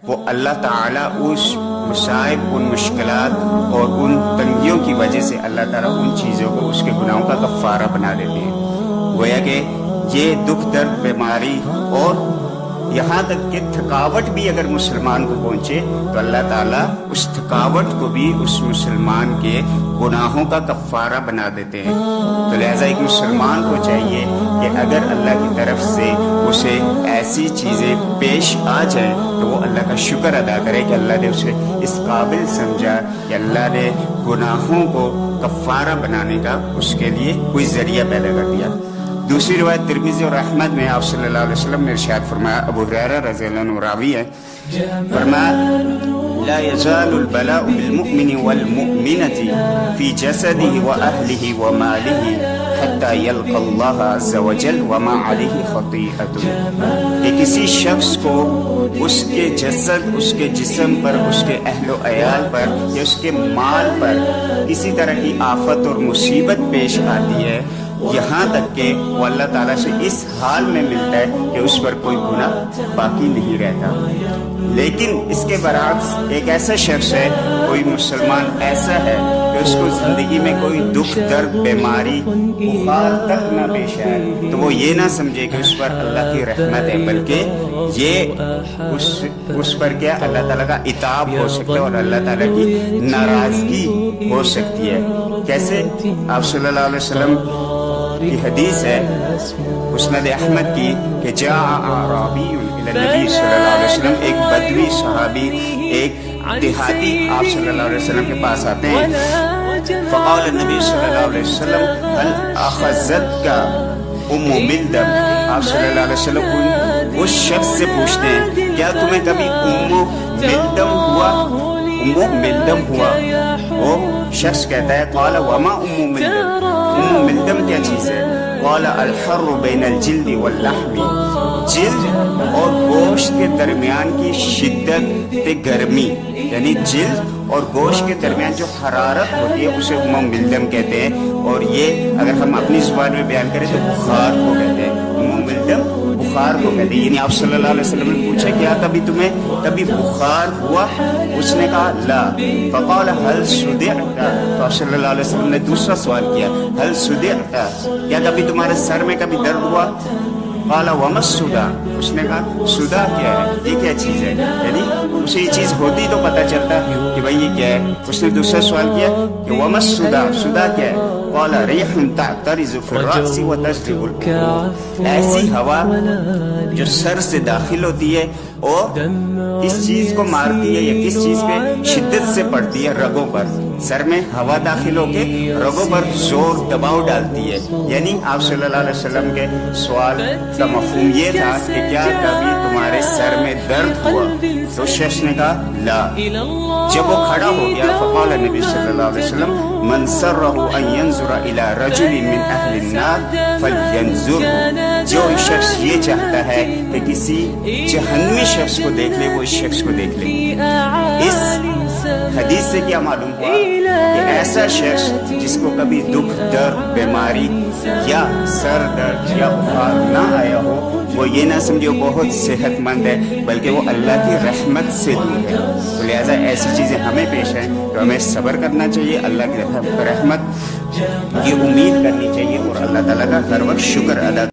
وہ اللہ تعالیٰ اس مصائب، ان مشکلات اور ان تنگیوں کی وجہ سے اللہ تعالیٰ ان چیزوں کو اس کے گناہوں کا کفارہ بنا دیتے ہیں۔ گویا کہ یہ دکھ درد، بیماری اور یہاں تک کہ تھکاوٹ بھی اگر مسلمان کو پہنچے تو اللہ تعالیٰ اس تھکاوٹ کو بھی اس مسلمان کے گناہوں کا کفارہ بنا دیتے ہیں۔ تو لہٰذا ایک مسلمان کو چاہیے کہ اگر اللہ کی طرف سے اسے ایسی چیزیں پیش آ جائیں تو وہ اللہ کا شکر ادا کرے کہ اللہ نے اسے اس قابل سمجھا کہ اللہ نے گناہوں کو کفارہ بنانے کا اس کے لیے کوئی ذریعہ پیدا کر دیا۔ دوسری روایت ترمذی اور احمد میں آپ صلی اللہ علیہ وسلم نے ارشاد فرمایا، ابو ہریرہ رضی اللہ عنہ راوی ہے، فرمایا لا يزال البلاء بالمؤمن والمؤمنة في جسده وأهله وماله حتى يلقى الله عز وجل وما عليه خطيئة، کہ کسی شخص کو اس کے جسد، اس کے جسم پر، اس کے اہل و عیال پر یا اس کے مال پر کسی طرح کی آفت اور مصیبت پیش آتی ہے، یہاں تک کہ وہ اللہ تعالیٰ سے اس حال میں ملتا ہے کہ اس پر کوئی گناہ باقی نہیں رہتا۔ لیکن اس کے برعکس ایک ایسا شخص ہے، کوئی مسلمان ایسا ہے کہ اس کو زندگی میں کوئی دکھ درد، بیماری، بخار تک نہ پیش آئے تو وہ یہ نہ سمجھے کہ اس پر اللہ کی رحمت ہے، بلکہ یہ اس پر کیا اللہ تعالیٰ کا عتاب ہو سکتا ہے اور اللہ تعالیٰ کی ناراضگی ہو سکتی ہے۔ کیسے؟ آپ صلی اللہ علیہ وسلم کی حدیث ہے مسند احمد کی کہ جاء اعرابی الی النبی صلی اللہ علیہ وسلم، ایک بدوی صحابی، ایک دیہاتی آپ صلی اللہ علیہ وسلم کے پاس آتے ہیں، فقال النبی صلی اللہ علیہ وسلم هل اخذتک ام ملدم، آپ صلی اللہ علیہ وسلم اس شخص سے پوچھتے ہیں کیا تمہیں کبھی ام ملدم ہوا؟ وہ شخص کہتا ہے قال وما ام ملدم، ام ملدم کیا چیز ہے؟ قال الحر بین الجلد واللحم، جلد اور گوشت کے درمیان کی شدت گرمی، یعنی جلد اور گوشت کے درمیان جو حرارت ہوتی ہے اسے ام ملدم کہتے ہیں، اور یہ اگر ہم اپنی زبان میں بیان کریں تو بخار کو کہتے ہیں، ام ملدم بخار کو کہتے ہیں۔ یعنی آپ صلی اللہ علیہ وسلم نے پوچھا کیا تمہیں کبھی بخار ہوا؟ اس نے کہا لا، فقال هل صدعت، تو آپ صلی اللہ علیہ وسلم نے دوسرا سوال کیا هل صدعت، کیا کبھی تمہارے سر میں کبھی درد ہوا؟ قال وما الصداع، اس نے کہا صداع کیا ہے، یہ کیا چیز ہے؟ یعنی اسے یہ چیز ہوتی تو پتہ چلتا کہ بھائی یہ کیا ہے۔ اس نے دوسرا سوال کیا کہ وما الصداع، صداع کیا ہے؟ قال ریح تعترض فی الراس وتجلب القلوب، ایسی ہوا جو سر سے داخل ہوتی ہے اور کس چیز کو مارتی ہے یا کس چیز پہ شدت سے پڑتی ہے؟ رگوں پر، سر میں ہوا داخل ہو کے رگوں پر زور دباؤ ڈالتی ہے۔ یعنی آپ صلی اللہ علیہ وسلم کے سوال کا مفہوم یہ تھا کہ کیا کبھی تمہارے سر میں درد ہوا؟ تو شخص نے کہا لا۔ جب وہ کھڑا ہو گیا فقال نبی صلی اللہ علیہ وسلم من سرہ ان ينظر الى رجل من اہل النار فلینظر، جو شخص یہ چاہتا ہے کہ کسی جہنمی شخص کو دیکھ لے وہ اس شخص کو دیکھ لے۔ اس حدیث سے کیا معلوم ہوا کہ ایسا شخص جس کو کبھی دکھ درد، بیماری یا سر درد یا بخار نہ آیا ہو وہ یہ نہ سمجھے وہ بہت صحت مند ہے، بلکہ وہ اللہ کی رحمت سے دور ہے۔ تو لہٰذا ایسی چیزیں ہمیں پیش ہیں تو ہمیں صبر کرنا چاہیے، اللہ کی رحمت کی امید کرنی چاہیے اور اللہ تعالیٰ کا ہر وقت شکر ادا